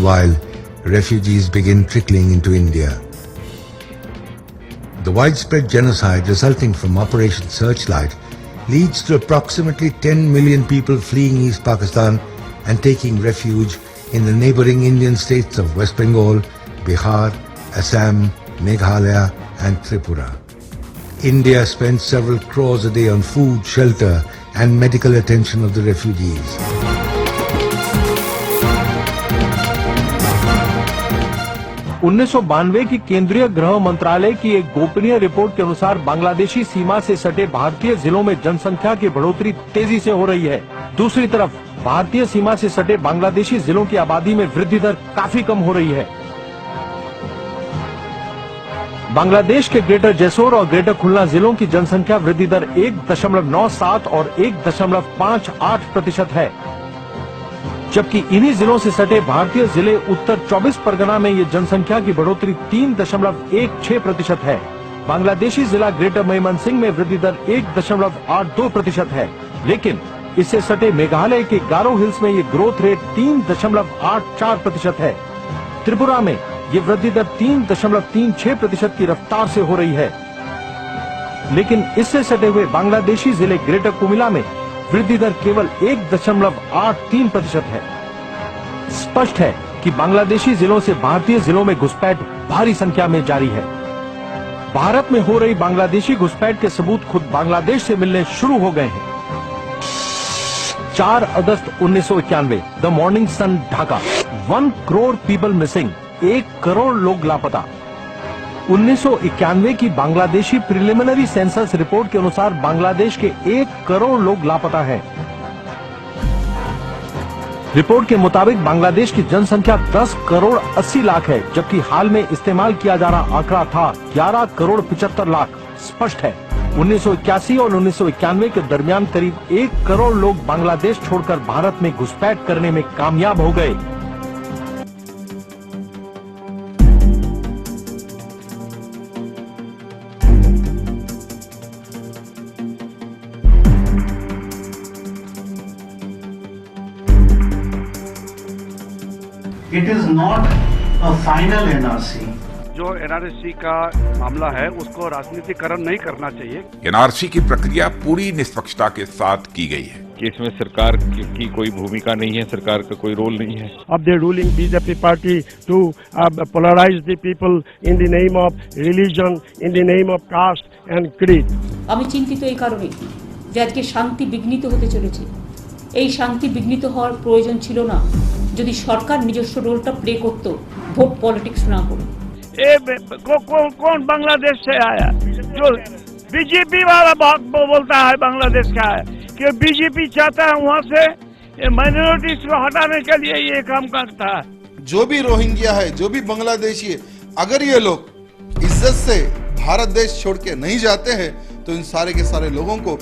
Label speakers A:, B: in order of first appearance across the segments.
A: while refugees begin trickling into India. The widespread genocide resulting from Operation Searchlight leads to approximately 10 million people fleeing East Pakistan and taking refuge in the neighboring Indian states of West Bengal, Bihar, Assam, Meghalaya and Tripura. India spends several crores a day on food, shelter and medical attention of the refugees.
B: उन्नीस की केंद्रीय गृह मंत्रालय की एक गोपनीय report के अनुसार बांग्लादेशी सीमा से सटे भारतीय जिलों में जनसंख्या की बढ़ोतरी तेजी से हो रही है। दूसरी तरफ भारतीय सीमा से सटे बांग्लादेशी जिलों की आबादी में वृद्धि दर काफी कम हो रही है। बांग्लादेश के ग्रेटर जैसोर और ग्रेटर खुलना जिलों की जनसंख्या वृद्धि दर 1.97 और 1.58% है, जबकि इन्हीं जिलों से सटे भारतीय जिले उत्तर 24 परगना में ये जनसंख्या की बढ़ोतरी 3.16% है। बांग्लादेशी जिला ग्रेटर मयमनसिंह में वृद्धि दर 1.82% है, लेकिन इससे सटे मेघालय के गारो हिल्स में ये ग्रोथ रेट 3.84% है। त्रिपुरा में ये वृद्धि दर 3.36% की रफ्तार से हो रही है, लेकिन इससे सटे हुए बांग्लादेशी जिले ग्रेटर कुमिला में वृद्धि दर केवल 1.83% है। स्पष्ट है कि बांग्लादेशी जिलों से भारतीय जिलों में घुसपैठ भारी संख्या में जारी है। भारत में हो रही बांग्लादेशी घुसपैठ के सबूत खुद बांग्लादेश से मिलने शुरू हो गए हैं। 4 अगस्त 1991, the morning sun, Dhaka. 1 crore people missing, 1 crore लोग लापता। 1991 की बांग्लादेशी प्रिलिमिनरी सेंसस रिपोर्ट के अनुसार बांग्लादेश के 1 करोड़ लोग लापता हैं। रिपोर्ट के मुताबिक बांग्लादेश की जनसंख्या 10 करोड़ 80 लाख है, जबकि हाल में इस्तेमाल किया जा रहा आंकड़ा था 11 करोड़ 75 लाख। स्पष्ट है 1981 और 1991 के दरमियान करीब 1 करोड़ लोग बांग्लादेश छोड़कर भारत में घुसपैठ करने में कामयाब हो गए।
C: It is not a final NRC.
D: जो NRC का मामला है उसको राजनीतिकरण नहीं करना चाहिए।
E: NRC की प्रक्रिया पूरी निष्पक्षता के साथ की गई है
F: कि इसमें सरकार की कोई भूमिका नहीं है, सरकार का कोई रोल नहीं है।
G: Of the ruling BJP party to polarize the people in the name of religion, in the name of caste and creed.
H: আমি চিন্তিত এই কারণে যে আজকে শান্তি বিঘ্নিত হতে চলেছে। এই শান্তি বিঘ্নিত হওয়ার প্রয়োজন ছিল না যদি সরকার নিজস্ব রোলটা প্লে করত, ভোট পলিটিক্স না করে।
G: कौन बांग्लादेश से आया? जो बीजेपी वाला बोलता है बांग्लादेश का है कि बीजेपी चाहता है वहाँ से माइनॉरिटीज को हटाने के लिए ये काम करता है।
I: जो भी रोहिंग्या है, जो भी बांग्लादेशी है, अगर ये लोग इज्जत से भारत देश छोड़ के नहीं जाते हैं तो इन सारे के सारे लोगों को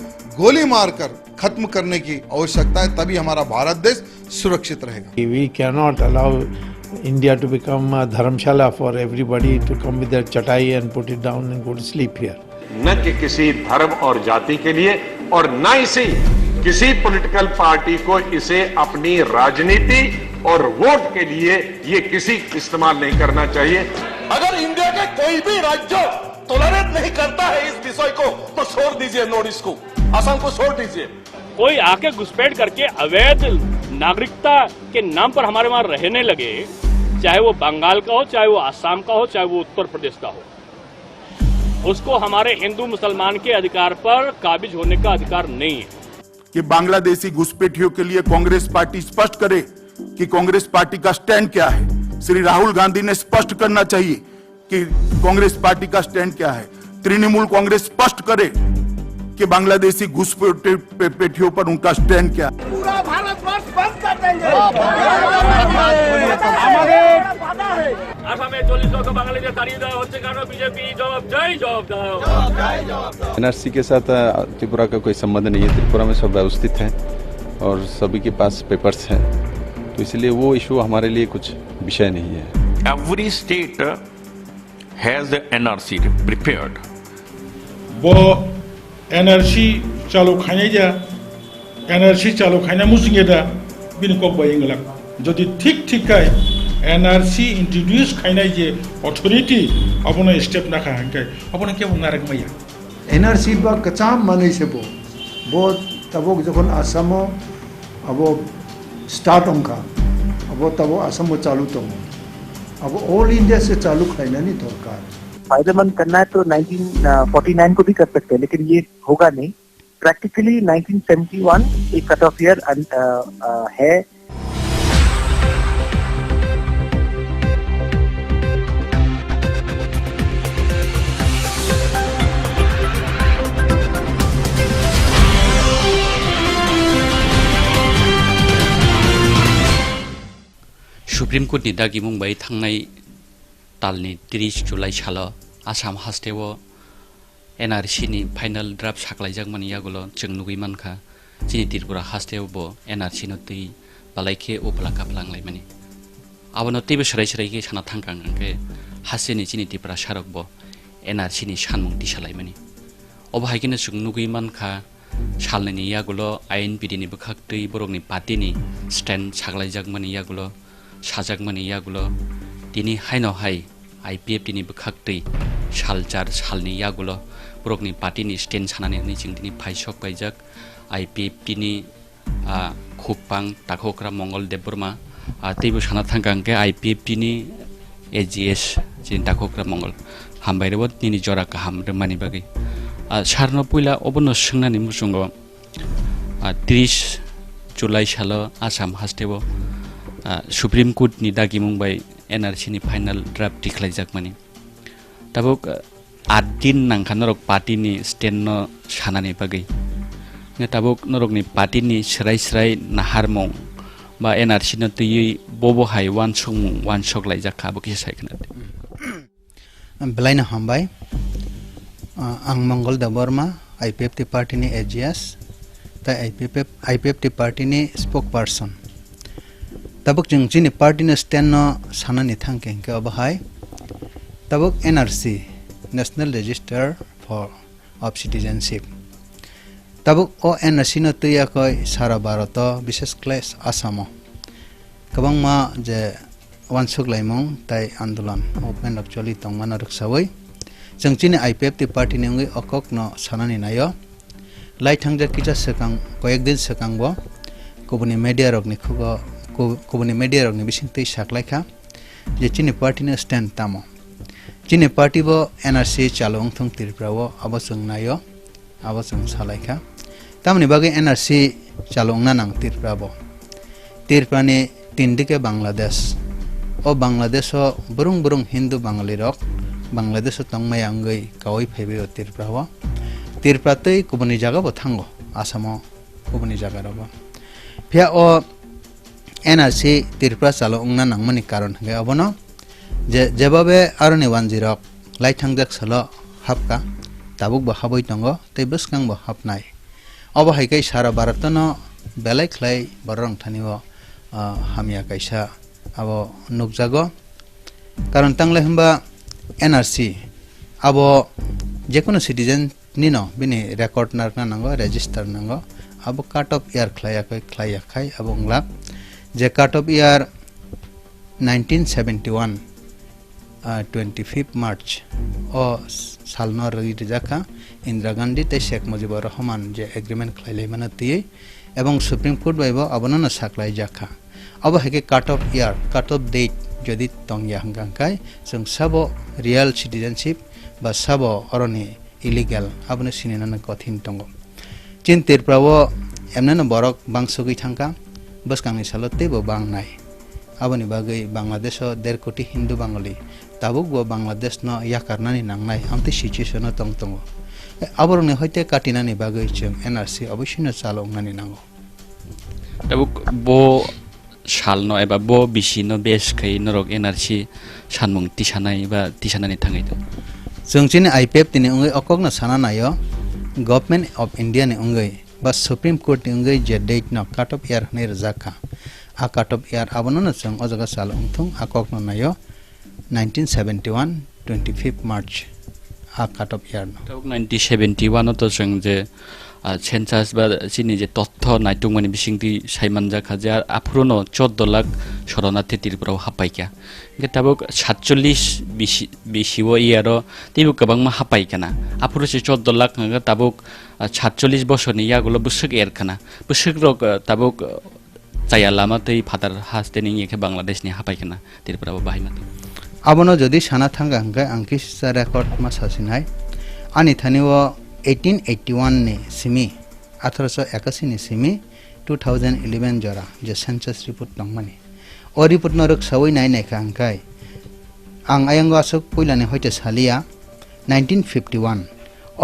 I: गोली मारकर खत्म करने की आवश्यकता है, तभी हमारा भारत देश सुरक्षित रहेगा।
J: We cannot allow India to become a Dharamshala for everybody to come with their chatai and put it down and go to sleep here.
K: न कि किसी धर्म और जाति के लिए और न इसे किसी पॉलिटिकल पार्टी को इसे अपनी राजनीति और वोट के लिए ये किसी इस्तेमाल नहीं करना चाहिए।
L: अगर इंडिया के कोई भी राज्य टॉलरेट नहीं करता है इस विषय को तो छोड़ दीजिए, नॉर्थ ईस्ट को, असम को छोड़ दीजिए।
M: कोई आके घुसपैठ करके अवैध नागरिकता के नाम पर हमारे वहां रहने लगे, चाहे वो बंगाल का हो, चाहे वो आसाम का हो, चाहे वो उत्तर प्रदेश का हो, उसको हमारे हिंदू मुसलमान के अधिकार पर काबिज होने का अधिकार नहीं है।
E: कि बांग्लादेशी घुसपैठियों के लिए कांग्रेस पार्टी स्पष्ट करे कि कांग्रेस पार्टी का स्टैंड क्या है। श्री राहुल गांधी ने स्पष्ट करना चाहिए कि कांग्रेस पार्टी का स्टैंड क्या है। तृणमूल कांग्रेस स्पष्ट करे कि बांग्लादेशी घुसपैठियों पर उनका स्टैंड क्या है।
L: पूरा भारतवर्ष बंद कर देंगे।
F: NRC के साथ त्रिपुरा का कोई संबंध नहीं है। त्रिपुरा में सब व्यवस्थित है और सभी के पास पेपर्स हैं, तो इसलिए वो इशू हमारे लिए कुछ विषय नहीं है।
K: Every state has the NRC prepared.
G: वो NRC चालू खाने जा NRC चालू खाने मुझे दा बिनको बायिंगला जो दी ठीक है
N: NRC introduce खाइना जे authority अपना step ना खाएं के अपना क्या बुना रख मैया
O: NRC बा कचाम माने से वो तबो जखन आसामो अबो स्टार्ट उनका अबो तबो आसामो चालू तो अब ऑल इंडिया से चालू खाइना नहीं दरकार
P: फायदेमंद करना है तो 1949 को भी कर सकते हैं लेकिन ये होगा नहीं प्रैक्टिकली 1971 एक कट ऑफ ईयर है
Q: सुप्रीम कोर्ट नि दागि मुंबाई थांनाय तालनि 30 जुलाइ सालाव आसाम हास्टेव NRC नि फाइनल ड्राफ्ट साख्लायजागमानि यागुल जों नुगैमानखा जोंनि त्रिपुरा हास्टेव NRC नो दै बालायखे उपला कापलांलाय माने आबनो तैबो सराय साना थांखांके हासेनि जोंनि त्रिपुरा सारक NRC नि सानमुं दिसालाय माने अबहायकिनो जों नुगैमानखा सालनि यागुल आयेन बिधिनि बखाक दै बरकनि पार्टीनि स्टैंड साख्लायजागमानि यागुल साजागमानि यागुल दिनै हायनावहाय IPFT नि बखाक्तै सालचार सालनि यागुल बरकनि पार्टीनि स्टेन सानानै होनै जों दिनै फायसक बायजाक IPFT नि खुपां ताखोक्रा मंगल देबबर्मा तैबो साना थांगांके IPFT नि AGS जों ताखोक्रा मंगल हामबायरबो दिनै जरा गाहाम रमानि बागै सारनो पहिला अबनो सोंनानै मुसुंग 30 जुलाइ सालाव आसाम हास्टेव सुप्रीम कोर्ट नि दागि मुंबाई NRC नि फाइनल ड्राफ्ट दिख्लायजागमानि दाबो 8 दिन नांखा नरक पार्टी नि स्टेन न सानानै बागै दाबो नरकनि पार्टी नि सराय नाहारमं बा NRC न तयै बबहाय वान सकलायजाखा बो किसा सायखना
R: बेलायनो हामबाय आं मंगल देबबर्मा IPFT पार्टी नि AGS ता IPFT पार्टी नि स्पोक पर्सन तबक जों जोंनि पार्टीनि स्टेन न सानानै थांखेंके अबहाय तबक NRC national register of citizenship तबक ओ NRC न तैयाकै सारा भारत विशेष क्लास आसाम गोबां मा जे वानसुगलायमं ताइ आन्दोलन मुभमेन्ट एक्चुअली तंगमान रखसावै जों जोंनि IPFT पार्टी नि अंगै अकक न सानानै नायो लाइथांजा किजा सकां कयेक दिन सकांबो गुबुननि मीडिया रकनि खुगा गुबुननि मीडिया रकनि बिसिंतै साख्लायखा जे जोंनि पार्टीनि स्टेन्ड तामो जोंनि पार्टी बो NRC चालुं थं त्रिपुराव अब जों नायो अब जों सालायखा तामनि बागै NRC चालुं ना नां त्रिपुरानि तिनदिके बांग्लादेश ओ बांग्लादेश बुरुं हिंदू बांगाली रक बांग्लादेश तंगमाय अंगै कावै फैबे त्रिपुरा तै गुबुननि जागाबो थांगो आसाम गुबुननि जागाराबो फिया ओ NRC त्रिपुरा चालुं ना नांमानि कारण हे अबनो जे जेबाबे आरनि वानजिरक लाइथांजाक सल हाबका ताबुक बहाबै दंगो तै बसकां बहाबनाय अबहायकै सारा भारतन बेलाय खलाय बरं थानिव हामिया कैसा अब नुकजागो कारण तांलाय हम्बा NRC अब जेकुनो सिटिजन निनो बिनि रेकर्ड नारना नांगो रेजिस्टर नांगो अब काट अफ इयार खलायाखै अब उंगला जे काट अफ इयार 1971 25 मार्च ओ सालनो रगि जाखा इंदिरा गांधी ते शेख मुजिबुर रहमान जे एग्रीमेंट खलायलायमाना तियै एवं सुप्रीम कोर्ट बायबो अबनो साख्लाय जाखा अब हेके cut off year cut off date जदि तंगया हंगांखाय जों साबो रियल सिटिजनशिप बा साबो अरनि इलीगल अबनो सिनेना कठिन तंगो चिन त्रिपुराव एमननो बरक बांसुगै थांका बसकांनि सालतेबो बांनाय आबनि बागै बांलादेश 1.5 कोटी हिंदू बांगाली ताबुक बांलादेश न याकारनानि नांनाय आमते सिचुएशन तंगतंगो आबरनि हयते काटिनानि बागै जों NRC अवश्यनो चालुंनानि नांगौ
Q: ताबुक बो सालनो एबा बो बिसिनो बेसखै नरक NRC सानमुं तिसानाय बा तिसानानि थाङै
R: जों जोंनि IPFT नि अंगै अकगनो साना नायो गभर्नमेंट अफ इंडिया नि अंगै बा सुप्रीम कोर्ट नि अंगै जे डेट न काट अफ इयार नै रजाखा आ काट अफ इयार आबनो न जों अजगा चालुंथुं अकगनो नायो 1971 25 मार्च आ काट अफ इयार
Q: 1971 तो जों जे সেন্সাস বা চিনি যে তথ্য নাইটুং মানে বিসিংতি সাইমান জাখা যে আফুরনো 14 লাখ শরণার্থী ত্রিপুরাও হাপাইকা তাবুক 47 বিসিও ইয়ারো তিবুক গোबां হাপাইকানা আফুরসে 14 লাখ তাবুক 47 বছরনি ইয়াগুলো বুসুক এরখানা বুসুক রক তাবুক চাইয়া লামাতেই ফাদার হাসতেনি একে বাংলাদেশনি হাপাইকানা ত্রিপুরাও বাহাইমাতে
R: abono jodi sana thanga hangkai angki sa record ma sasinai ani thaniwo 1881 ni simi 1881 ni simi 2011 jora je census report nangmani o report norok sawai nai nai khangkai ang ayango asuk poilani hoite salia 1951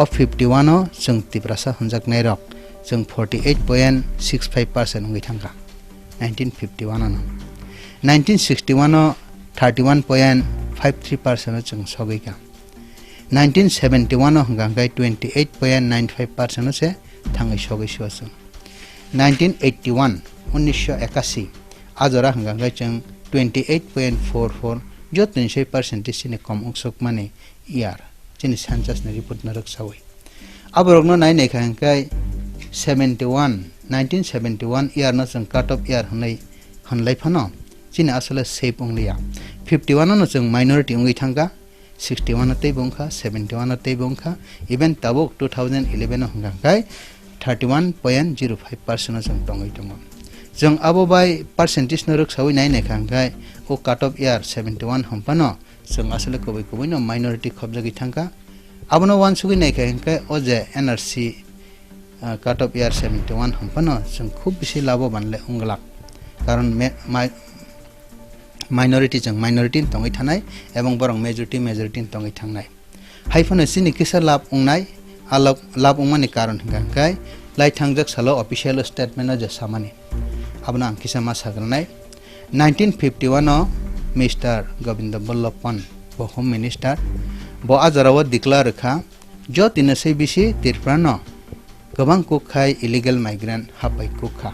R: of 51 o jung tiprasa hunjak nai rok jung 48.65% ngi thangka 1951 ano 1961 o 31.53% jung sogeika 1971 hangkai 28.95% se thangai sogeisho jung 1981 1981 ajora hangkai jung 28.44 jo 300% sine kom uksok mane year chini census na report na raksawai aborogno nai nei hangkai 1971 year na jung cut off year hanlai phano chini asale save onglia 51 no jung minority ongi thanga 61 te bongkha 71 te bongkha even tabok 2011 hangkai 31.05% jung tongai tongo jung abo bai percentage no ruk sawi nai nai hangkai o cut off year 71 hampano jung asale kobai no minority khobjagi thanga abono wan sugi nai hangkai o je NRC cut off year 71 hampano jung khub beshi labo banle onglak karon minority jung minority tongai thanai ebong borong majority tongai thangnai haifano sini kisa lab ongnai alok lab ongmani karon hangkai lai thangjak salo official statement je samani abna angkisa ma sagrnai 1951 no Mr. Govind Ballabh Pant bo home minister bo ajarawa declare kha jo tinasei bisi Tripura no gobang kukhai illegal migrant hapai kukha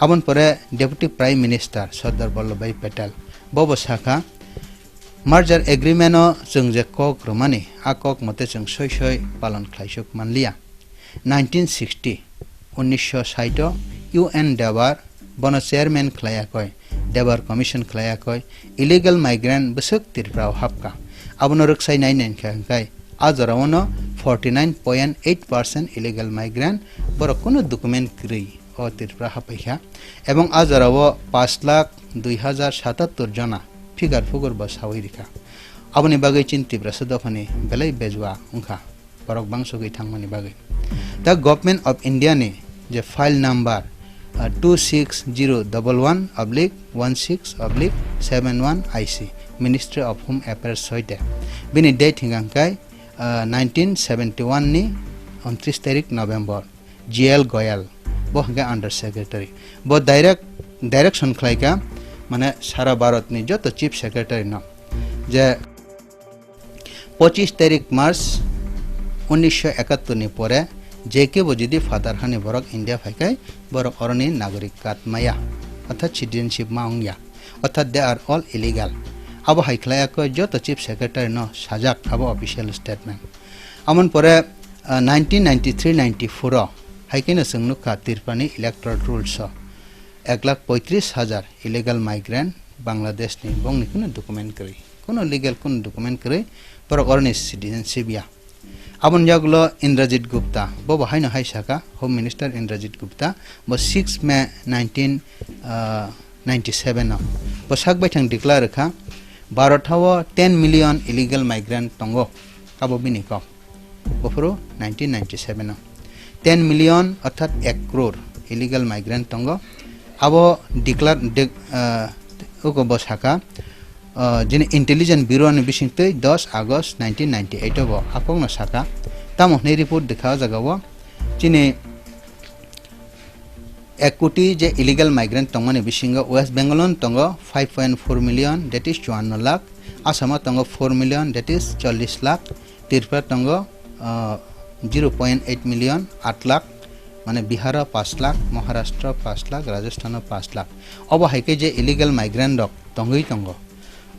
R: abon pore deputy prime minister Sardar Vallabhbhai Patel bobo sakha merger agreement o jung je kok romani akok mote jung soi palon khlaisuk manlia 1960 1960 UN Debar bono chairman khlaya koi Debar commission khlaya koi illegal migrant busuk Tripura hapka abono ruksai nai nen khangkai ajorawono 49.8% illegal migrant boro kono document krei o Tripura hapaikha ebong ajarawo 5,02,077 jona figure fugur basawai rikha aboni bagai chin Tripura sadofani belai bejwa ungkha borok bangsogi thangmani bagai the government of India ni je file number 26011/16/71 IC Ministry of Home Affairs soite bini date hingangkai 1971 ni 29 tarik November GL Goyal bo hanga under secretary bo direction khlaika mane sara bharat ni joto chief secretary no je 25 tarik March 1971 ni pore jeke bojidi father hani borok India phaikai borok oroni nagorik maya অর্থাৎ citizenship maungya অর্থাৎ they are all illegal abo haiklaya ko joto chief secretary no sajak abo official statement amon pore 1993-94 haikena sungnu ka Tripura electoral rules 1,35,000 illegal migrant Bangladesh ni bongni kono document kari kono legal kono document kari borok oroni citizenship ya abon jaglo Indrajit Gupta bo haino haisaka home minister Indrajit Gupta bo 6 May 1997 bo sakbai thang declare kha Bharathawo 10 million illegal migrant tongo abo bini ko boforo 1997 10 million অর্থাৎ 1 crore illegal migrant tongo abo declare uko bo saka jini intelligence bureau ni bisingte 10 August 1998 bo akong na saka tamo ne report dekha jagawo jini equity je illegal migrant tongmani bisingo West Bengal tongo 5.4 million that is 54 lakh Assam tongo 4 million that is 40 lakh Tripura tongo 0.8 million 8 lakh mane Bihar 5 lakh Maharashtra 5 lakh Rajasthan 5 lakh obo haike je illegal migrant dok tongoi tongo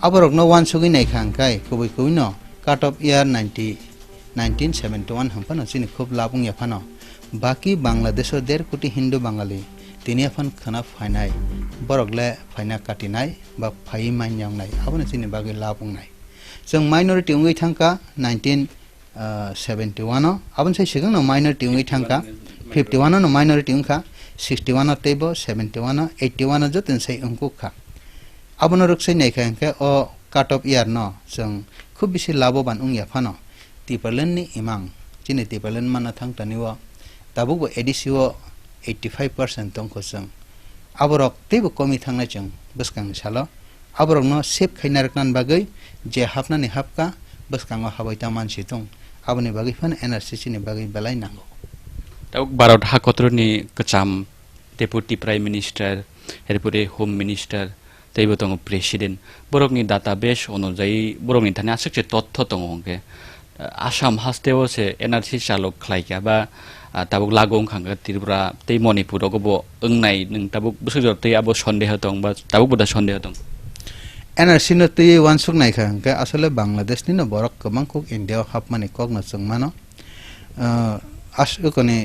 R: aborok no wan sugi nai khangkai kubui no cut off year 1971 hampano chini khub labung yaphano बाकी बांग्लादेश 1.5 कोटी हिंदू बांगाली तिनी अपन खाना फाइनाय बरगले फाइना काटिनाय बा phi मानयावनाय आबोनो जोंनि बागै लाबुंनाय जों minority उंगै थांका 1971 आबोन से सिगां माइनरिटी उंगै थांका 51 नो माइनरिटी उंखा 61 तेबो 71 81 जतन से उंकुखा आबोनो रखसै नायखा अंके अ काट अफ इयार न जों खुब बेसि लाबोबान उंया फानो टिपालेण्ड नि इमां जिनि टिपालेण्ड माना थांतानिवा ताबुबो एडिसिओ 85% तंखौ जों आबरक तेबो कमि थांनाय जों बसकां सालो आबरक न सेफ खैनारकान बागै जे हाबनानै हाबका बसकां हाबायता मानसि दं आबनि बागै फन एनआरसी नि बागै बेलाय नांगौ
Q: ताव भारत हाकत्रनि कचाम डेपुटी प्राइम मिनिस्टार एरपुरे होम मिनिस्टार तैबो दङ प्रेसिडेन्ट बरकनि डाटाबेस अनुযায়ী बरकनि थाने आसक्से तथ्य दङ के आसाम हास्टेव से एनआरसी चालक खलाइका बा ताबुक लागों खांगा त्रिपुरा तै मणिपुर गबो ओंनाय नों ताबुक बुसुजर तै आबो सन्देह दं बा ताबुक बदा सन्देह दं
R: एनआरसी न तै वानसुक नायखा के असले बांग्लादेश नि न बरक कबां कुक इंडिया हाबमाने कक न जोंमानो आसुकने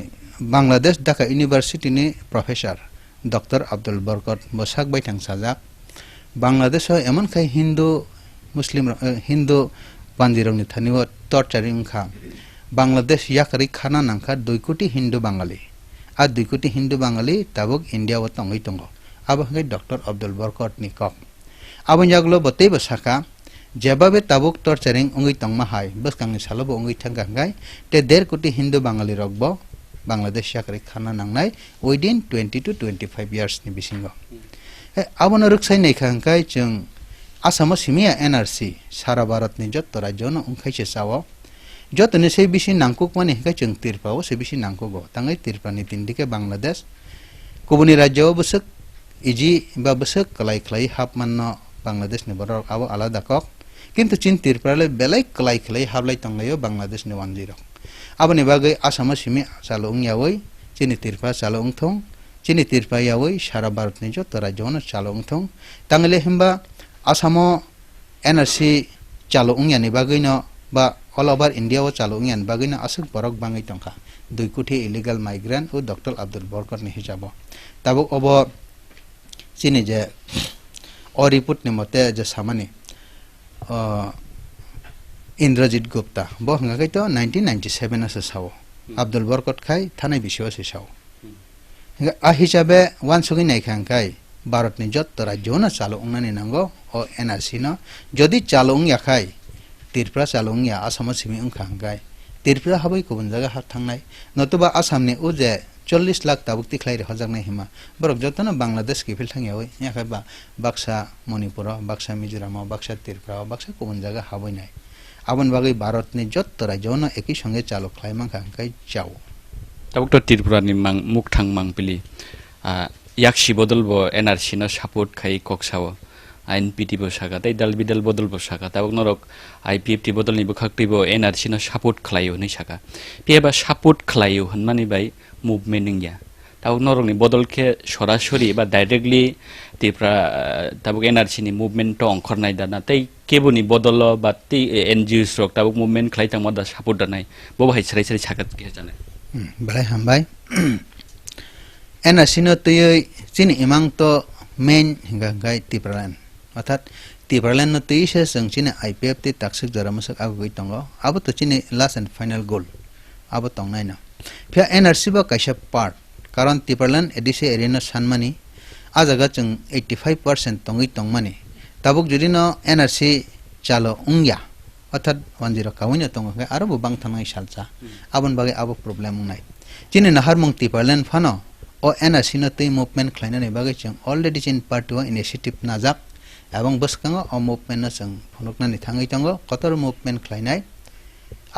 R: बांग्लादेश ढाका यूनिवर्सिटी नि प्रोफेसर डॉक्टर अब्दुल बरकत बसाक बायथां साजाक बांग्लादेश एमन खाय हिंदू मुस्लिम हिंदू बांदिरंनि थानिव टर्चारिं खा बांग्लादेश याकरि खाना नांखा 2 कोटी हिंदू बांगाली आ 2 कोटी हिंदू बांगाली ताबुक इंडिया व तंगै तंगो अब हंगे डॉक्टर अब्दुल बरकत नि कक आबन जागलो बतै बसाका जेबाबे ताबुक टर्चारिं उंगै तंगमा हाय बसकांनि सालबो उंगै थांगांगाय ते 1.5 कोटी हिंदू बांगाली रगबो बांग्लादेश याकरि खाना नांनाय विदिन 20 to 25 years नि बिसिंगो आबन रखसाय नायखांखाय जों आसाम सिमिया एनआरसी सारा भारत नि जत राज्य न उंखाइसे सावो जतने से बिसि नांकुक माने हेका जों तिरपाओ से बिसि नांकुगो तांगै तिरपानि तिनदिके बांग्लादेश गुबुननि राज्यआव बसक इजि बा बसक कलाय खलाय हाबमान बांग्लादेश नि बर आबो आलादा कक किन्तु चिन तिरपाले बेलाय कलाय खलाय हाबलाय तंगायो बांग्लादेश नि 10 आबनि बागै आसाम सिमि चालो उंयावै चिनि तिरपा चालो उंथं चिनि तिरपा यावै सारा भारत नि जत राज्य न चालो उंथं तांगले हिमबा आसाम एनआरसी चालो उंयानि बागै न बा ऑल ओवर इंडिया व चालू इंडियन बागैना असुक बरक बांगै टंका 2 कोटी इलीगल माइग्रेंट और डॉक्टर अब्दुल बरकत ने हिसाबो तब अब चिनि जे और रिपोर्ट ने मते जे सामाने इंद्रजीत गुप्ता बो हंगाकै तो 1997 अस साव अब्दुल बरकत खाय थानाय बिषय से साव आ हिसाबे वानसुगै नायखांखाय भारत नि जत राज्य न चालू उंनानि नांगो ओ एनआरसी न जदि चालू उंयाखाय तिरपुरा चालुं या आसाम सिमि उंखांगाय तिरपुरा हाबै गुबुन जायगा हाब थांनाय नतुबा आसामनि उजे 40 लाख ताबुक तिखलाय हजागनाय हिमा बरक जतन बांग्लादेश किफिल थांयावै याखाबा बाक्सा मणिपुर बाक्सा मिजोराम बाक्सा त्रिपुरा बाक्सा गुबुन जायगा हाबैनाय आबन बागै भारतनि जत राज्य न एकी संगे चालु खलायमां खांगाय जाव
Q: ताबुक तो त्रिपुरानि मां मुखथां मांपिलि याक्षि बदलबो एनआरसी न सपोर्ट खाय कक्साव आईएनपीटी बसाका तै दल बिदल बदल बसाका ताबुक नरक आईपीएफटी बदलनि बखाक्तिबो एनआरसी न सपोर्ट खलायो नै साका पेबा सपोर्ट खलायो हनमानि बाय मुभमेन्ट इंया ताबुक नरकनि बदलके सरासरि बा डाइरेक्टली तिप्रा ताबुक एनआरसी नि मुभमेन्ट तो अंखरनाय दाना तै केबुनि बदल बा तै एनजीओस रक ताबुक मुभमेन्ट खलायतां मदा सपोर्ट दानाय बो बाहाय सराय साकात के जाने
R: बलाय हामबाय एनआरसी न तै चिन इमां तो मेन हिंगा गाय तिप्रालान्ड अर्थात तिप्रालान्ड न तै से संचिने आईपीएफटी ताक्सिक जरामसक आगै तंगो अब तो चिने लास्ट एंड फाइनल गोल अब तंगनाय ना फिर एनआरसी बा कैसा पार्ट कारण तिप्रालान्ड एडिसे एरिना सानमानि आ जगह जों 85% तंगै तंगमानि ताबुक जुदि न एनआरसी चालो उंया अर्थात 10 कावैनो तंगो आरो बबां थानाय सालसा आबन बागै आबो प्रब्लेम नाय चिने नहार मं तिप्रालान्ड फानो ओ एनआरसी न तै मुभमेन्ट खलायनानै बागै जों अलरेडी चिन पार्टीवा इनिशिएटिभ नाजाक एवं बसकांगो अ मुभमेन्ट न जों फनकनानै थाङै तंगो कतर मुभमेन्ट खलायनाय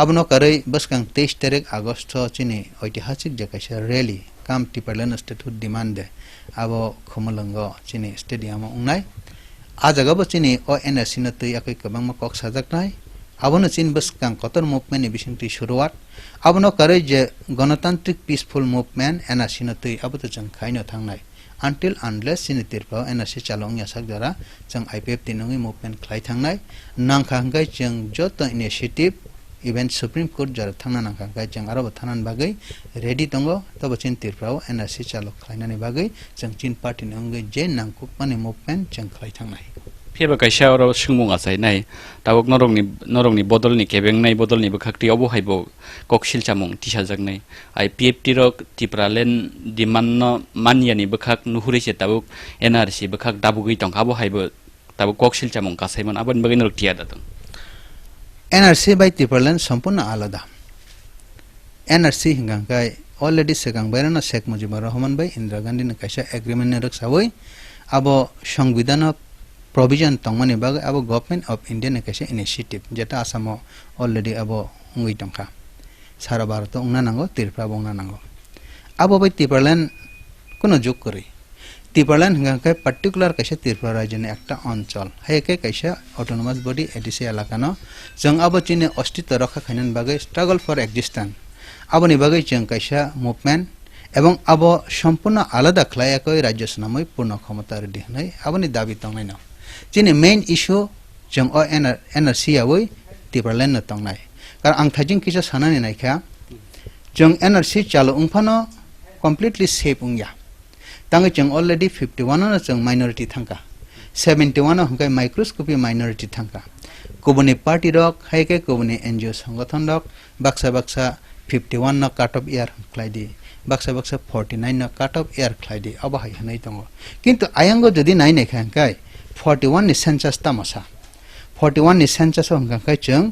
R: आबनो करै बसकां 23 तारिख आगस्ट चिनि ऐतिहासिक जकायसे रैली काम तिप्रालान्ड स्टेटहुड डिमान्ड दे आबो खमलंग चिनि स्टेडियम उंनाय आ जगह चिनि ओ एनआरसी न तै आकै कबां म कक साजाकनाय आबनो चिन बसकां कतर मुभमेन्ट नि बिसिंति शुरुआत आबनो करै जे गणतान्त्रिक पीसफुल मुभमेन्ट एनआरसी न तै आबो त जों खायनो थांनाय until unless चिनि तिरपाव एनआरसी चालुं यासाक जरा जों आईपीएफटी नङै मुभमेन्ट खलाय थांनाय नांखांगाय जों जत इनिशिएटिभ इवेन सुप्रीम कोर्ट जर थांना नांखा जों आरो थानान बागै रेडी दंगो तब चिन तिरफ्राव एनआरसी चालु खालायनानै बागै जों चिन पार्टीनि अंगै जे नांकुक माने मुभमेन्ट जों खालाय थांनाय
Q: फेबा कायसा अर सुंमुङा जायनाय दाबक नरंनि बदलनि केबेंनाय बदलनि बखाक्ति अबहायबो ककसिल चामुं तिसाजागनाय आईपीएफटी र टिप्रालेन डिमान्ड मानियानि बखाक नुहुरिसे दाबक एनआरसी बखाक दाबुगै दं अबहायबो दाबक ककसिल चामुं कासायमन आबन बगै नरतिया दादों
R: NRC by Tipraland সম্পূর্ণ আলাদা NRC হিঙ্গাঙ্কাই অলরেডি সেগাংবাইরানা শেখ মুজিবুর রহমান ভাই ইন্দিরা গান্ধী কাইসা এগ্রিমেন্ট রকসাবই আবো সংবিধান প্রভিজন তংমানি বাগে আবো গভর্নমেন্ট অফ ইন্ডিয়া কাইসা ইনিশিয়েটিভ যেটা আসামো অলরেডি আবো হুঙ্গই টংখা সারা ভারত উংনা নাঙ্গো ত্রিপুরা বংনা নাঙ্গো আবো ভাই টিপ্রাল্যান্ড কোনো যোগ করে টিপ্রাল্যান্ড হিঙ্গাঙ্কাই পার্টিকুলার কাইসা ত্রিপুরা রাজ্যনি একটা অঞ্চল হেকে কাইসা অটোনমাস বডি এডিসি এলাকানো जों आबो चिने अस्तित्व रखा खायनान बागै स्ट्रागल फर एक्जिस्टेंस आबोनि बागै जों कायसा मुभमेन्ट एवं आबो सम्पूर्ण आलादा खलायाकै राज्य सनामै पूर्ण क्षमता रेडी हनै आबोनि दाबि तंनायनो चिने मेन इशू जों अ एनआरसी आवै टिप्रालेन्ड न तंनाय कार आं थाजिं किसा सानानि नायखा जों एनआरसी चालु उंफानो कमप्लिटली सेफ उंया तांगै जों अलरेडी 51 न जों माइनरिटी थांका 71 हंकाय माइक्रोस्कोपी माइनरिटी थांका गुबुननि पार्टी रक हायके गुबुननि एनजिओ संगठन रक बाक्सा 51 न काट अफ इयार खलायदि बाक्सा 49 न काट अफ इयार खलायदि अब हाय हनै दङ किन्तु आयांगो जदि नायनाय खांकाय 41 नि सेन्सास तामसा 41 नि सेन्सास हंकाय जों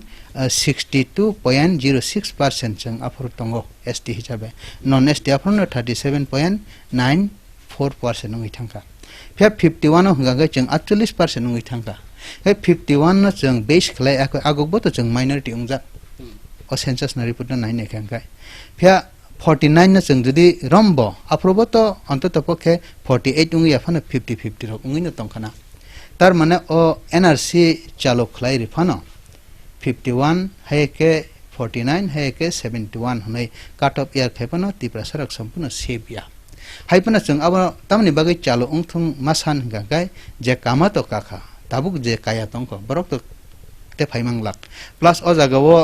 R: 62.06% जों आफर दङ एसटी हिसाबै नन एसटी आफरनो 37.94% नङै थांका फे 51 हंकाय जों 48% नङै थांका 51 न जों बेस खलाय आगोबो तो जों माइनरिटी उंजा अ सेन्सास न रिपोर्ट न नायनाय खांकाय फे 49 न जों जदि रम्बो आप्रबो तो अंतत पक्षे 48 उंगि याफानो 50-50 रक उंगि न तंखाना तार माने ओ एनआरसी चालु खलाय रिफानो 51 हायके 49 हायके 71 हनै काट अफ इयार खायफानो तिप्रा सरक सम्पूर्ण सेबिया हायपना जों अब तामनि बागै चालु उंथुं मासान गागाय जे कामा तो काखा ताबुक जे काया तंक बरक तो ते फाइमांग लाख प्लस अ जागावो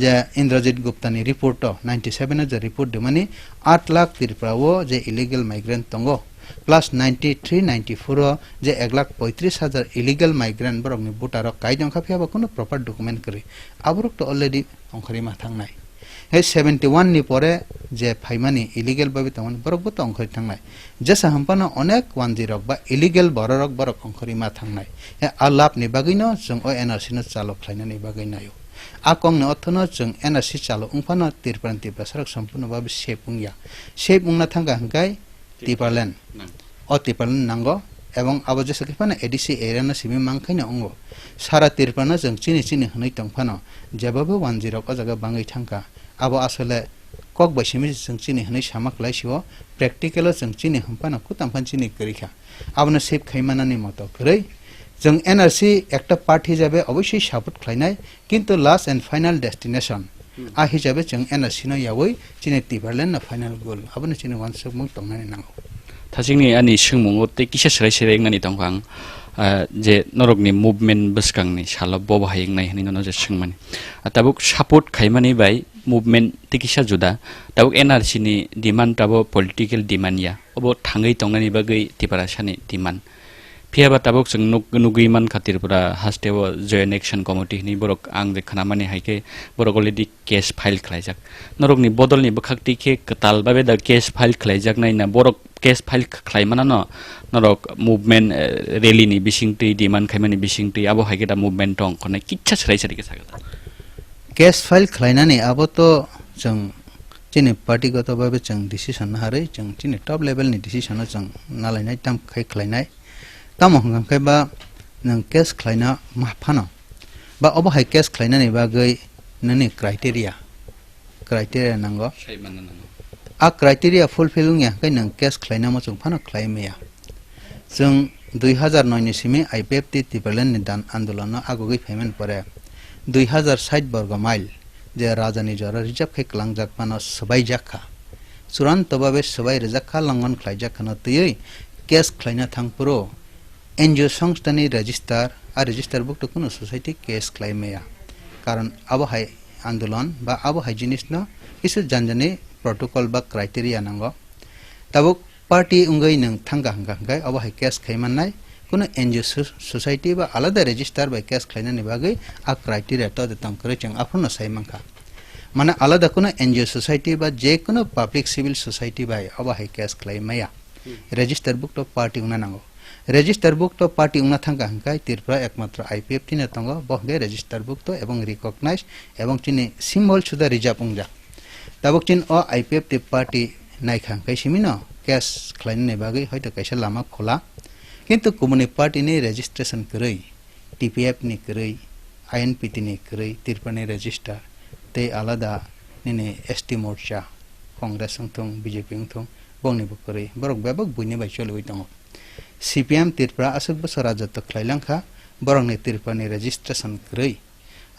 R: जे इंद्रजीत गुप्तानि रिपोर्ट 97 जे रिपोर्ट दमानि 8 लाख त्रिपुरावो जे इलीगल माइग्रेंट तंगो प्लस 93-94 जे 1,35,000 इलीगल माइग्रेंट बरकनि बुटारक काय जंखा फियाबा कोनो प्रॉपर डॉक्यूमेंट करि आबरक तो ऑलरेडी अंखरि मा थांनाय हे 71 नि परे जे फाइमानि इलीगल बाबि तमन बरकबो तो अंखरि थांनाय जेसा हमपाना अनेक 10 बा इलीगल बररक बरक अंखरि मा थांनाय हे आलाप नि बागैनो जों ओ एनआरसी न चालु खालायनानै बागैनायो आकंनो अथनो जों एनआरसी चालु उंफाना तिरप्रान्ति प्रसारक सम्पूर्ण बाबि सेपुंया सेपुंना थांगा हंगाय टिप्रालेन्ड अ टिप्रालेन्ड नांगो एवं अब जेसा किफाना एडीसी एरिया न सिमि मांखायनो अंगो सारा तिरप्राना जों चिनि हनै तंफानो जेबाबो 10 अ जागा बाङै थांका अब आसले कक बैसिमि जों चिनि हनै सामाखलायसिओ प्रेक्टिकल जों चिनि हमपाना कुतामफान चिनि करिखा आबनो सेप खैमानानि मतो करै जों एनआरसी एकटा पार्टी जाबे अवश्य सापोर्ट खालायनाय किन्तु लास्ट एंड फाइनल डेस्टिनेशन आ हिसाबै जों एनआरसी न यावै चिनि टिप्रालेन्ड न फाइनल गोल आबनो चिनि वानसक मुं तंनानै नांगौ
Q: थाजिंनि आनि सोंमुङो ते किसा सरायसेरेंनानि दंखां जे नरकनि मुभमेन्ट बसकांनि साला बबाहायनाय हनै न जे सोंमानि ताबुक सापोर्ट खायमानि बाय मुभमेन्ट ते किसा जुदा ताबुक एनआरसी नि डिमान्ड ताबो पॉलिटिकल डिमान्ड या अबो थाङै तंनानि बागै टिप्रासानि डिमान्ड फियाबा ताबुक जों नुगैमान खातिरपुरा हास्टेव जॉइंट एक्शन कमिटी नि बरक आं जे खानामानि हायके बरक अलरेडी केस फाइल खालायजाक नरकनि बदलनि बखाक्ति के कताल बाबे दा केस फाइल खालायजाक नायना बरक केस फाइल खालायमाना न नरक मुभमेन्ट रैली नि बिसिंति डिमान्ड खायमानि बिसिंति आबो हायके दा मुभमेन्ट दं खने किच्छा सरायसारिके सागदा
R: केस फाइल खालायनानै आबो तो जों चिनि पार्टीगत बाबे जों डिसिसन हारै जों चिनि टप लेवल नि डिसिसन जों नालायनाय ताम खालायनाय ताम हंगांखाय बा नों केस खालायना माफानो बा अब हाय केस खालायनानै बागै ननि क्राइटेरिया नांगो आ क्राइटेरिया फुलफिलिंग या कय नों केस खालायना मजों फानो खालायमेया जों 2009 नि सिमे आईपीएफटी टिप्रालेन्ड नि दान आन्दोलन आगोगै फेमेन परे 2060 वर्ग माइल जे राजानि जरा रिजार्व खे क्लांजाक मानो सबाय जाखा चुरान्त बाबे सबाय रिजाखा लांगन खालायजाखनो तयै केस खालायना थांपुरो एनजिओ संस्थानि रेजिस्टार आ रेजिस्टार बुक तो कोनो सोसाइटी केस खालायमेया कारण अब हाय आंदोलन बा आबो हाय जिनिस न किसु जानजाने प्रोटोकॉल बा क्राइटेरिया नांगो तबो पार्टी उंगै नों थांगा हंगाय अब हाय केस खायमाननाय कुनो एनजीओ सोसाइटी बा आलादा रेजिस्टार बा केस खायनानि बागै आ क्राइटेरिया तो दतम करे जों आफुनो सायमांखा माने आलादा कुनो एनजीओ सोसाइटी बा जे कुनो पब्लिक सिविल सोसाइटी बा अब हाय केस खायमाया रेजिस्टर बुक तो पार्टी उना नांगो रेजिस्टर बुक तो पार्टी उना थांगा हंगाय त्रिपुरा एकमात्र आईपीएफटी ने तंगो बहगे रेजिस्टर बुक तो एवं रिकॉग्नाइज एवं चिनि सिम्बल सुदा रिजार्व उंजा तबक चिन ओ आईपीएफटी पार्टी नायखांखाय सिमिनो केस खायनानि बागै हयतो कैसा लामा खोला किंतु कम्युनिस्ट पार्टी ने रेजिस्ट्रेशन करै टीपीएफ नि करै आईएनपीटी नि करै त्रिपुरा रेजिस्टर ते आलादा ने एसटी मोर्चा कांग्रेस थं बीजेपी थं बंनिबो करै बरक बेबक बुइने बाय चलबै दङ सीपीएम त्रिपुरा असक बसरा जत खलायलांखा बरक ने त्रिपुरा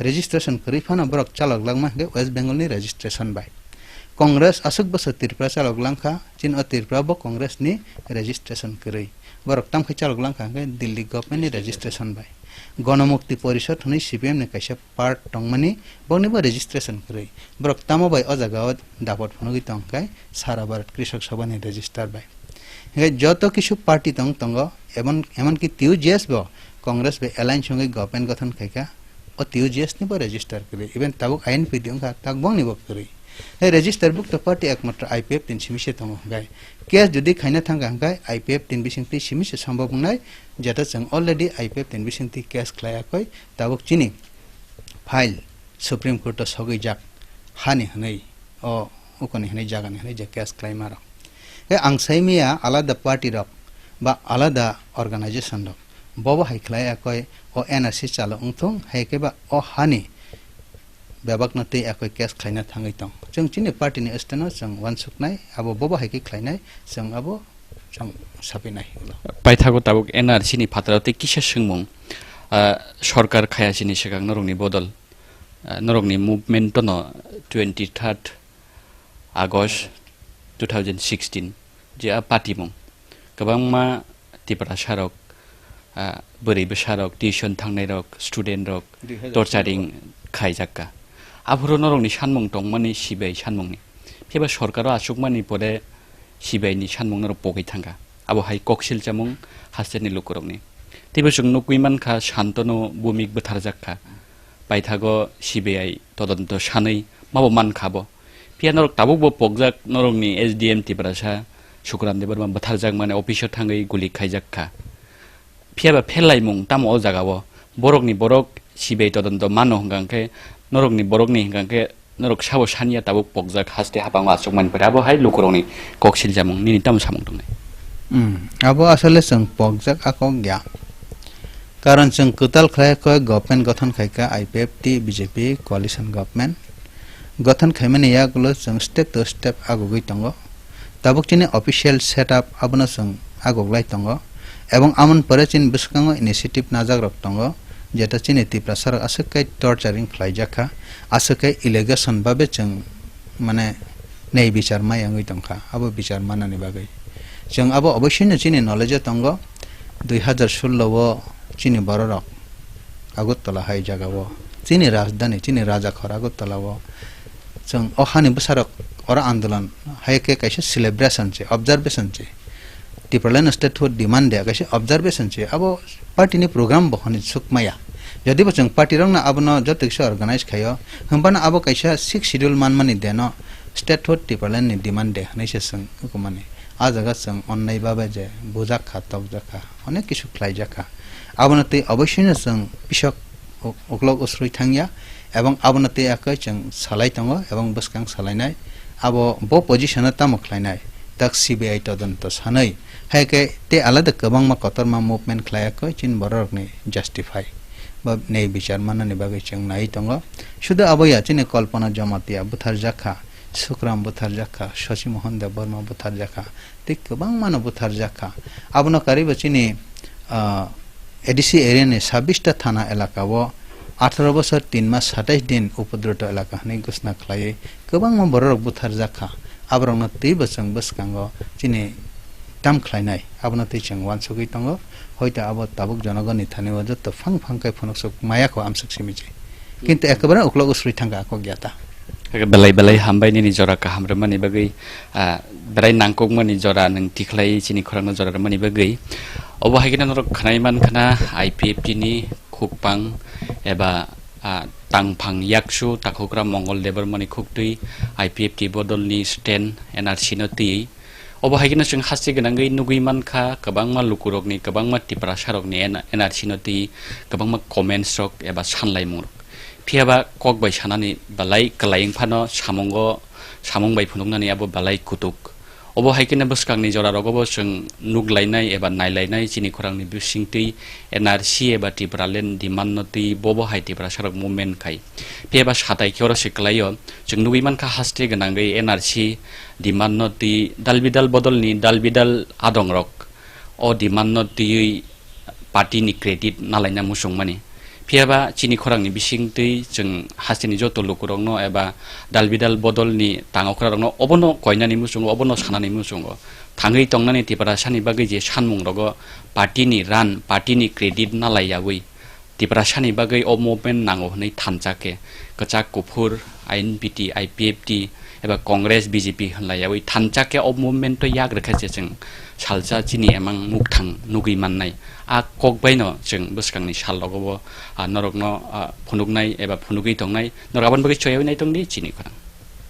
R: रेजिस्ट्रेशन करै फाना बरक चालक लांमा वेस्ट बेंगल नि रेजिस्ट्रेशन बाय कांग्रेस असक बस त्रिपुरा चालक लांखा चिन त्रिपुरा बो कांग्रेस नि रेजिस्ट्रेशन करै बरक तामखै चालक लांखा दिल्ली गवर्नमेंट नि रेजिस्ट्रेशन बाय गणमुक्ति परिषद हनै सीपीएम ने कैसा पार्ट टंगमानि बंनिबो रेजिस्ट्रेशन करै बरक तामो बाय अजागाव दापट फनुगि तंखाय सारा भारत कृषक सभा नि रेजिस्टर बाय हे जत किछु पार्टी तंग एमन कि टीयूजीएस बो कांग्रेस बे अलायंस संगे गवर्नमेंट गठन खैका ओ टीयूजीएस नि बो रेजिस्टर करै इवन ताबो आईएनपीटी अंका ताक बंनिबो करै हे रेजिस्टर बुक तो पार्टी एकमात्र आईपीएफ तीन सिमिसे तंग गाय केस जुदि खायना थांगा गाय आईपीएफ तीन बिसिंगति सिमिसे सम्भव नाय जेता जों अलरेडी आईपीएफ तीन बिसिंगति केस खायाखै ताबक चिनि फाइल सुप्रीम कोर्ट सगै जाक हानि हनै ओ उकनि हनै जागानि हनै जे केस क्लाइमार हे आंसाइमिया आलादा पार्टी रक बा आलादा अर्गानाइजेशन रक बबो हाइख्लायाखै ओ एनआरसी चालो उंथं हायकेबा ओ हानि बेबाकनते आखै केस खायना थाङै दं जों चिनि पार्टीनि स्टेनो जों वानसुकनाय आबो बबो हायके खायनाय जों आबो जों साफिनाय
Q: पाइथागो ताबुक एनआरसी नि फात्रावते किसा सोंमुं सरकार खायासिनि सिगां नरंनि बदल नरंनि मुभमेन्ट न 23 आगस्ट 2016 जे पार्टी मुं गोबां मा त्रिपुरा सारक बोरैबो सारक टिउसन थांनाय रक स्टुडेन्ट रक टर्चारिं खायजाक्का आफुरो नरंनि सानमुं दं माने सिबिआई सानमुंनि फेबा सरकारा आसुकमानि परे सिबिआईनि सानमुं नर पगै थांगा आबो हाय कक्सिल जामुं हास्टेनि लुकरंनि तेबो जों नकुइमानखा शान्तनु बुमिक बोथारजाक्का पाइथागो सिबिआई तदन्त सानै माबो मानखाबो पिया नरक ताबुबो पगजाक नरंनि एसडीएम त्रिपुरासा सुकुराम देबरमा बोथारजाक माने अफिसाव थाङै गुलि खायजाक्का पियाबा फेलायमुं तामो अ जागावो बरकनि बरक सिबिआई तदन्त मानो हंगांखे नरकनि बरकनि हंगांखे नरक साबो सानिया ताबो पगजाक हास्ते हाबां आसुकमानफोर आबो हाय लुकरंनि कक्सिल जामुं निनि तामो सामुं दंनाय
R: आबो असले जों पगजाक आकक गया कारण जों कुताल खायखै गवर्नमेंट गठन खायका आईपीएफटी बीजेपी कोalition गवर्नमेंट गठन खायमाने यागलो जों स्टेप टू स्टेप आगुगै दंगो ताबुक चिनि ऑफिशियल सेटअप आबनो जों आगुगलाय दंगो एवं आमन परे चिन बिस्कांगो इनिशिएटिव नाजाग्रक दंगो जेता चिनि त्रिपुरा सर असकै टर्चारिं खायजाखा असकै इलिगेशन बाबे जों माने नै बिचार मायांगै दंखा आबो बिचार मानानि बागै जों आबो अवश्यनो चिनि नलेज दंगो 2016 वो चिनि बररक आगरतला हाय जागावो चिनि राजधानी चिनि राजा खर आगरतलावो जों अहानि बसारक और आंदोलन हायके कैसे सेलिब्रेशन छे ऑब्जर्वेशन छे टिप्रलैंड स्टेट हो डिमांड दे कैसे ऑब्जर्वेशन छे अब पार्टी नि प्रोग्राम बहनि सुकमाया यदि बचं पार्टी रंग ना अब न जतकसे ऑर्गेनाइज खायो हमबाना अब कैसे 6 शेड्यूल मानमानि देनो स्टेट हो टिप्रलैंड नि डिमांड दे हनैसे जों कुमाने आ जगह जों अन्नाय बाबे जे बुजा खाताव जाखा अनेक किछु खलाय जाखा आबनते अवश्यनो जों पिसक अक्लक उसरुय थांया एवं आबनते आकै जों सालाय तंगो एवं बसकां सालायनाय आबो बो पोजिशन ताम खलायनाय तक सीबीआई तदन्त सानै हायके ते आलादा गोबां कतरमा मुभमेन्ट खलायाखै चिन बररकनि जस्टिफाई बा नै बिचार माननि बागै जों नाय दंगो शुद्ध आबया चिनि कल्पना जमातिया बुथार जाखा सुक्राम बुथार जाखा शशि मोहन देबबर्मा बुथार जाखा ते गोबां मानो बुथार जाखा आबनो कारिबो चिनि एडीसी एरिया ने 26 टा थाना इलाका वो 18 बছর 3 मास 27 दिन उपद्रव इलाका हनै घोषणा खलायै गोबां मा बररक बुथार जाखा आब्रंना तै बसं बसकांगो चिनि ताम खलायनाय आबनो तै जों वानसुगै दंगो हयतो आबो ताबुक जनगणनि थाने वजत फां फांखाय फनकसक मायाखौ आमसक सिमिजे किन्तु एकेबारे उखलो उसुइ थांगा को गयाता
Q: belai belai hambai ni jora ka hamre mani bagai berai nangkok mani jora nang tiklai chini khorang jora mani bagai obo haigina nor khanai man khana IPFT ni khukpang eba tangphang yaksu takhokra Mangal Debbarma ni khuktui IPFT bodol ni stand NRC no ti obo haigina sing hasti ganangai nugui man kha kabangma lukurok ni kabangma Tripura sarok ni NRC no ti kabangma comments rok eba sanlai mur Piaba kok bai sanani balai kalaing phano samong bai phunuknani abo balai kutuk obo haikina buskang ni jora rogobo sing nuglainai eba nailainai chini khorang ni bisingtui NRC eba Tipraland dimannoti bobo hai Tripura sarok movement khai piaba satai kyoro siklayo sing nugui man kha haste ganangai NRC dimannoti dalbidal bodol ni dalbidal adongrok o dimannoti party ni credit nalaina musung mani Piaba chini khorang ni bisingtui jeng hasini joto lukurong no eba dalbidal bodol ni tangokrarong no obono koinani musungo obono sanani musungo thangai tongnani Tripura sani bagai je sanmung rogo party ni ran party ni credit nalayawui Tripura sani bagai o movement nango nei thanjake kachak kufur INPT IPFT eba Congress BJP hanlayawui thanjake o movement to yak rekhache jeng salsa chini emang mukthang nugui mannai a kokbaino jeng buskangni sallogobo norokno phunuknai eba phunugui tongnai noraban bagi choyawai tongni chini khorang